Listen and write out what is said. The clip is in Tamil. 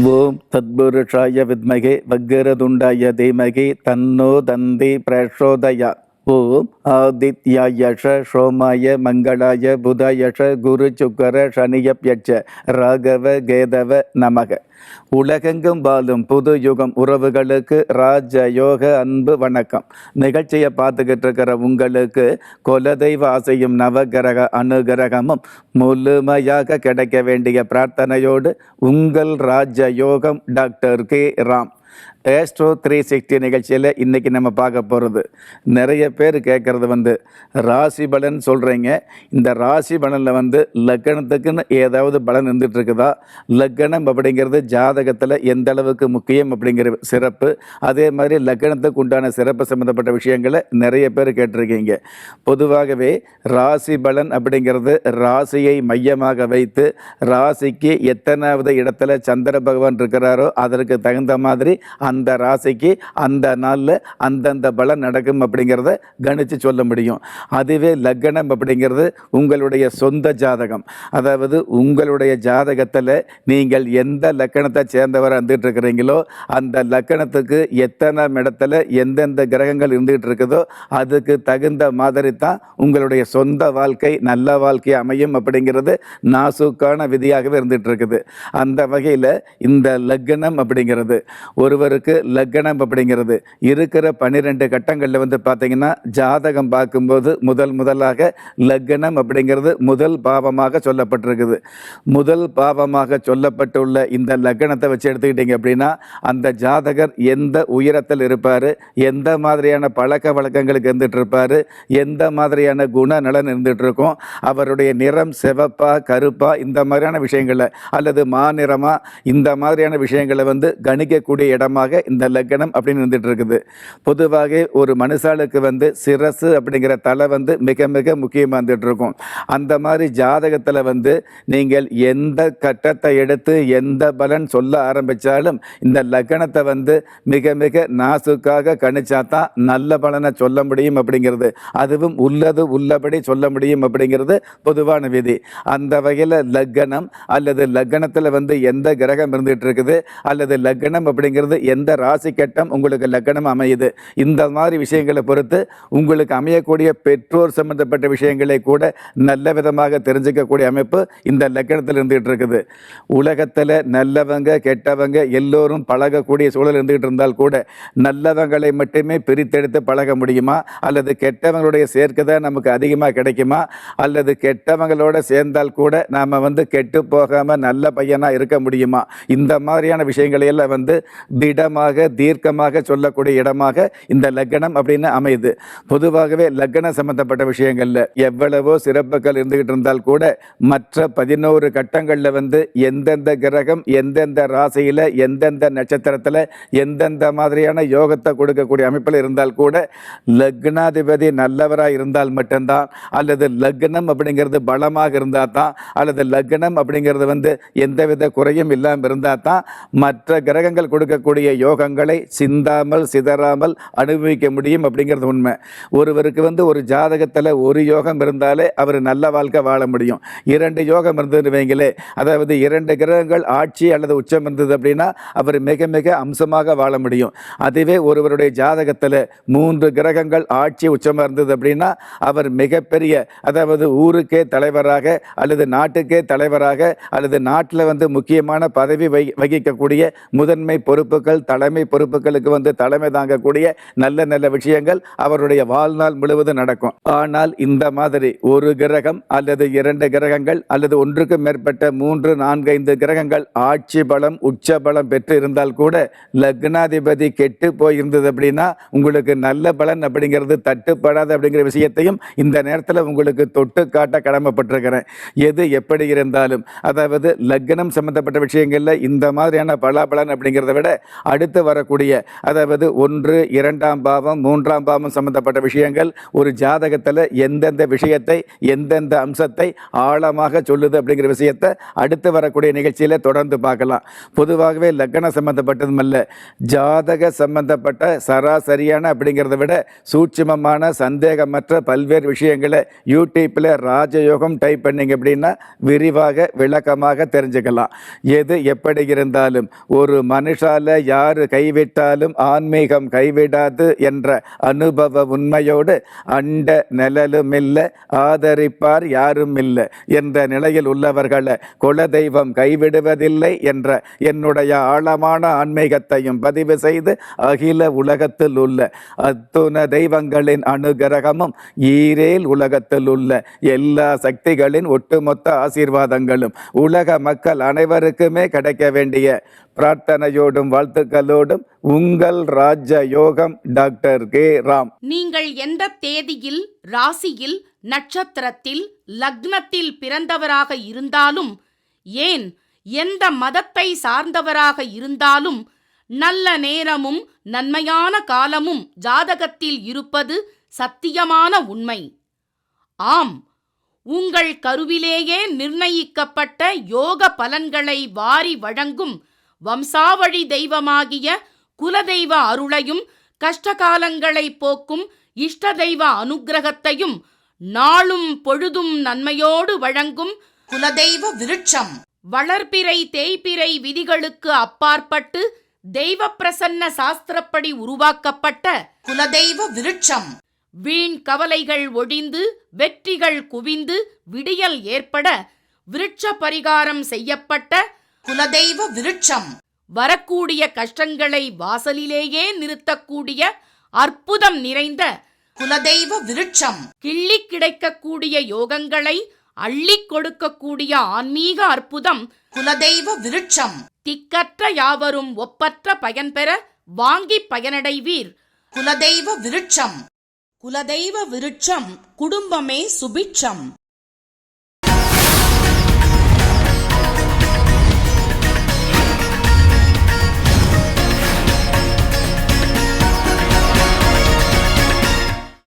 ஓம் தத்புருஷாய வித்மகே வக்கரதுண்டாய தீமகி தன்னோ தந்தி பிரச்சோதயா. ஓம் ஆதித்யாயஷ சோமாய மங்களாய புதாயஷ குரு சுக்கர சனியப்யட்ச ராகவ கேதவ நமக. உலகெங்கும் வாழும் புது யுகம் உறவுகளுக்கு ராஜ யோக அன்பு வணக்கம். நிகழ்ச்சியை பார்த்துக்கிட்டு இருக்கிற உங்களுக்கு குலதெய்வ ஆசையும் நவகிரக அனுகிரகமும் முழுமையாக கிடைக்க வேண்டிய பிரார்த்தனையோடு உங்கள் ராஜ யோகம் டாக்டர் கே ராம். ஆஸ்ட்ரோ 360 நிகழ்ச்சியில் இன்றைக்கி நம்ம பார்க்க போகிறது, நிறைய பேர் கேட்குறது ராசி பலன் சொல்கிறீங்க. இந்த ராசி பலனில் லக்கணத்துக்குன்னு ஏதாவது பலன் இருந்துகிட்டு இருக்குதா? லக்கணம் அப்படிங்கிறது ஜாதகத்தில் எந்த அளவுக்கு முக்கியம் அப்படிங்கிற சிறப்பு, அதே மாதிரி லக்கணத்துக்கு உண்டான சிறப்பு சம்மந்தப்பட்ட விஷயங்களை நிறைய பேர் கேட்டிருக்கீங்க. பொதுவாகவே ராசி பலன் அப்படிங்கிறது ராசியை மையமாக வைத்து ராசிக்கு எத்தனாவது இடத்துல சந்திர பகவான் இருக்கிறாரோ அதற்கு தகுந்த மாதிரி அந்த ராசிக்கு அந்த நாளில் அந்தந்த பலன் நடக்கும் அப்படிங்கிறத கணித்து சொல்ல முடியும். அதுவே லக்னம் அப்படிங்கிறது உங்களுடைய சொந்த ஜாதகம். அதாவது உங்களுடைய ஜாதகத்தில் நீங்கள் எந்த லக்கணத்தை சேர்ந்தவராக இருந்துகிட்டு இருக்கிறீங்களோ அந்த லக்கணத்துக்கு எத்தனை இடத்துல எந்தெந்த கிரகங்கள் இருந்துகிட்டு இருக்குதோ அதுக்கு தகுந்த மாதிரி தான் உங்களுடைய சொந்த வாழ்க்கை நல்ல வாழ்க்கை அமையும் அப்படிங்கிறது நாசூக்கான விதியாகவே இருந்துகிட்டு இருக்குது. அந்த வகையில் இந்த லக்னம் அப்படிங்கிறது ஒருவருக்கு லக்னம் அப்படிங்கிறது இருக்கிற 12 கட்டங்களில் பார்த்தீங்கன்னா ஜாதகம் பார்க்கும்போது முதலாக லக்னம் அப்படிங்கிறது முதல் பாவமாக சொல்லப்பட்டிருக்குது. முதல் பாவமாக சொல்லப்பட்டுள்ள இந்த லக்னத்தை வச்சு எடுத்துக்கிட்டீங்க அப்படின்னா அந்த ஜாதகர் எந்த உயரத்தில் இருப்பார், எந்த மாதிரியான பழக்க வழக்கங்களுக்கு இருந்துகிட்டு இருப்பார், எந்த மாதிரியான குணநலன் இருந்துகிட்டு இருக்கும், அவருடைய நிறம் சிவப்பா கருப்பா இந்த மாதிரியான விஷயங்களை அல்லது மாநிறமா இந்த மாதிரியான விஷயங்களை கணிக்கக்கூடிய இடமாக இந்த லக்னம் அப்படின்னு இருந்துட்டு இருக்குது. பொதுவாக ஒரு மனுஷாளுக்கு சிரசு அப்படிங்கிற தலை மிக மிக முக்கியமாக இருந்துட்டு இருக்கும். அந்த மாதிரி ஜாதகத்தில் நீங்கள் எந்த கட்டத்தை எடுத்து எந்த பலன் சொல்ல ஆரம்பித்தாலும் இந்த லக்னத்தை மிக மிக நாசுக்காக கணிச்சா தான் நல்ல பலனை சொல்ல முடியும் அப்படிங்கிறது, அதுவும் உள்ளது உள்ளபடி சொல்ல முடியும் அப்படிங்கிறது பொதுவான விதி. அந்த வகையில் லக்னம் அல்லது லக்னத்தில் எந்த கிரகம் இருந்துகிட்டு இருக்குது அல்லது லக்னம் அப்படிங்கிறது எந்த ராசி கட்டம் உங்களுக்கு லக்னம் அமையுது, இந்த மாதிரி விஷயங்களை பொறுத்து உங்களுக்கு அமையக்கூடிய பெற்றோர் சம்பந்தப்பட்ட விஷயங்களை கூட நல்ல விதமாக தெரிஞ்சுக்கக்கூடிய அமைப்பு இந்த லக்னத்தில் இருந்துகிட்டு இருக்குது. உலகத்தில் நல்லவங்க கெட்டவங்க எல்லோரும் பழகக்கூடிய சூழல் இருந்துகிட்டு இருந்தால் கூட நல்லவங்களை மட்டுமே பிரித்தெடுத்து பழக முடியுமா அல்லது கெட்டவங்களுடைய சேர்க்கை தான் நமக்கு அதிகமாக கிடைக்குமா அல்லது கெட்டவங்களோட சேர்ந்தால் கூட நாம் கெட்டு போகாமல் நல்ல பையனாக இருக்க முடியுமா? இந்த மாதிரியான விஷயங்களை எல்லாம் திடமாக தீர்க்கமாக சொல்லக்கூடிய இடமாக இந்த லக்னம் அப்படின்னு அமையுது. பொதுவாகவே லக்னம் சம்பந்தப்பட்ட விஷயங்கள்ல எவ்வளவோ சிறப்புகள் இருந்துகிட்டு இருந்தால் கூட மற்ற 11 கட்டங்களில் எந்தெந்த கிரகம் எந்தெந்த ராசியில் எந்தெந்த நட்சத்திரத்தில் எந்தெந்த மாதிரியான யோகத்தை கொடுக்கக்கூடிய அமைப்பில் இருந்தால் கூட லக்னாதிபதி நல்லவராக இருந்தால் மட்டும்தான் அல்லது லக்னம் அப்படிங்கிறது பலமாக இருந்தால் தான் அல்லது லக்னம் அப்படிங்கிறது எந்தவித குறையும் இல்லாமல் இருந்தால் தான் மற்ற கிரகங்கள் கொடுக்கக்கூடிய யோகங்களை சிந்தாமல் சிதறாமல் அனுபவிக்க முடியும் அப்படிங்கிறது உண்மை. ஒருவருக்கு ஒரு ஜாதகத்தில் ஒரு யோகம் இருந்தாலே அவர் நல்ல வாழ்க்கை வாழ முடியும். 2 யோகம் இருந்ததுன்னு வைங்களே, அதாவது 2 கிரகங்கள் ஆட்சி அல்லது உச்சம் இருந்தது அப்படின்னா அவர் மிக மிக அம்சமாக வாழ முடியும். அதுவே ஒருவருடைய ஜாதகத்தில் 3 கிரகங்கள் ஆட்சி உச்சமாக இருந்தது அப்படின்னா அவர் மிகப்பெரிய, அதாவது ஊருக்கே தலைவராக அல்லது நாட்டுக்கே தலைவராக அல்லது நாட்டில் முக்கியமான பதவி வகிக்கக்கூடிய முதன்மை பொறுப்புகள் தலைமை பொறுப்புகளுக்கு தலைமை தாங்கக்கூடிய நல்ல நல்ல விஷயங்கள் அவருடைய வாழ்நாள் முழுவதும் நடக்கும். ஆனால் இந்த மாதிரி ஒரு கிரகம் அல்லது 2 கிரகங்கள் அல்லது ஒன்றுக்கு மேற்பட்ட 3, 4, 5 கிரகங்கள் ஆட்சி பலம் உச்ச பலம் பெற்று இருந்தால் கூட லக்னாதிபதி கெட்டு போயிருந்தது அப்படின்னா உங்களுக்கு நல்ல பலன் அப்படிங்கிறது தட்டுப்படாது அப்படிங்கிற விஷயத்தையும் இந்த நேரத்தில் உங்களுக்கு தொட்டு காட்ட கடமைப்பட்டிருக்கிறேன். எது எப்படி இருந்தாலும், அதாவது லக்னம் சம்பந்தப்பட்ட விஷயங்கள்ல இந்த மாதிரியான பலாபலன் அப்படிங்கிறத விட அடுத்து வரக்கூடிய அதாவது 1, 2ஆம் பாவம் 3ஆம் பாவம் சம்பந்தப்பட்ட விஷயங்கள் ஒரு ஜாதகத்தில் எந்தெந்த விஷயத்தை எந்தெந்த அம்சத்தை ஆழமாக சொல்லுது அப்படிங்கிற விஷயத்தை அடுத்து வரக்கூடிய நிகழ்ச்சியில் தொடர்ந்து பார்க்கலாம். பொதுவாகவே லக்னம் சம்பந்தப்பட்டதும் ஜாதக சம்பந்தப்பட்ட சராசரியான அப்படிங்கிறத விட சூட்சுமமான சந்தேகமற்ற பல்வேறு விஷயங்களை யூடியூப்பில் ராஜயோகம் டைப் பண்ணிங்க அப்படின்னா விரிவாக விளக்கமாக தெரிஞ்சுக்கலாம். எது எப்படி இருந்தாலும் ஒரு மனுஷால யாரு கைவிட்டாலும் ஆன்மீகம் கைவிடாது என்ற அனுபவ உண்மையோடு அண்ட நிழலும் இல்லை ஆதரிப்பார் யாரும் இல்லை என்ற நிலையில் உள்ளவர்களை குலதெய்வம் கைவிடுவதில்லை என்ற என்னுடைய ஆழமான ஆன்மீகத்தையும் பதிவு செய்து அகில உலகத்தில் உள்ள அத்துண தெய்வங்களின் அனுகிரகமும் ஈரேல் உலகத்தில் உள்ள எல்லா சக்திகளின் ஒட்டுமொத்த ஆசீர்வாதங்களும் உலக மக்கள் அனைவருக்குமே கிடைக்க வேண்டிய பிரார்த்தனையோடும் வாழ்த்துக்களோடும் உங்கள் ராஜ யோகம் டாக்டர் கே ராம். நீங்கள் எந்த தேதியில், ராசியில், நட்சத்திரத்தில், லக்னத்தில் பிறந்தவராக இருந்தாலும், ஏன் எந்த மதத்தை சார்ந்தவராக இருந்தாலும், நல்ல நேரமும் நன்மையான காலமும் ஜாதகத்தில் இருப்பது சத்தியமான உண்மை. ஆம், உங்கள் கருவிலேயே நிர்ணயிக்கப்பட்ட யோக பலன்களை வாரி வழங்கும் வம்சாவழி தெய்வமாகிய குலதெய்வ அருளையும் கஷ்டகாலங்களை போக்கும் இஷ்ட தெய்வ அனுக்கிரகத்தையும் நாளும் பொழுதும் நன்மையோடு வழங்கும் குலதெய்வ விருட்சம். வளர்பிறை தேய்பிறை விதிகளுக்கு அப்பாற்பட்டு தெய்வ பிரசன்ன சாஸ்திரப்படி உருவாக்கப்பட்ட குலதெய்வ விருட்சம். வீண் கவலைகள் ஒழிந்து வெற்றிகள் குவிந்து விடியல் ஏற்பட விருட்ச பரிகாரம் செய்யப்பட்ட குலதெய்வ விருட்சம். வரக்கூடிய கஷ்டங்களை வாசலிலேயே நிறுத்தக்கூடிய அற்புதம் நிறைந்த குலதெய்வ விருட்சம். கிள்ளி கிடைக்கக்கூடிய யோகங்களை அள்ளி கொடுக்கக்கூடிய ஆன்மீக அற்புதம் குலதெய்வ விருட்சம். திக்கற்ற யாவரும் ஒப்பற்ற பயன்பெற வாங்கி பயனடைவீர் குலதெய்வ விருட்சம். குலதெய்வ விருட்சம் குடும்பமே சுபிட்சம்.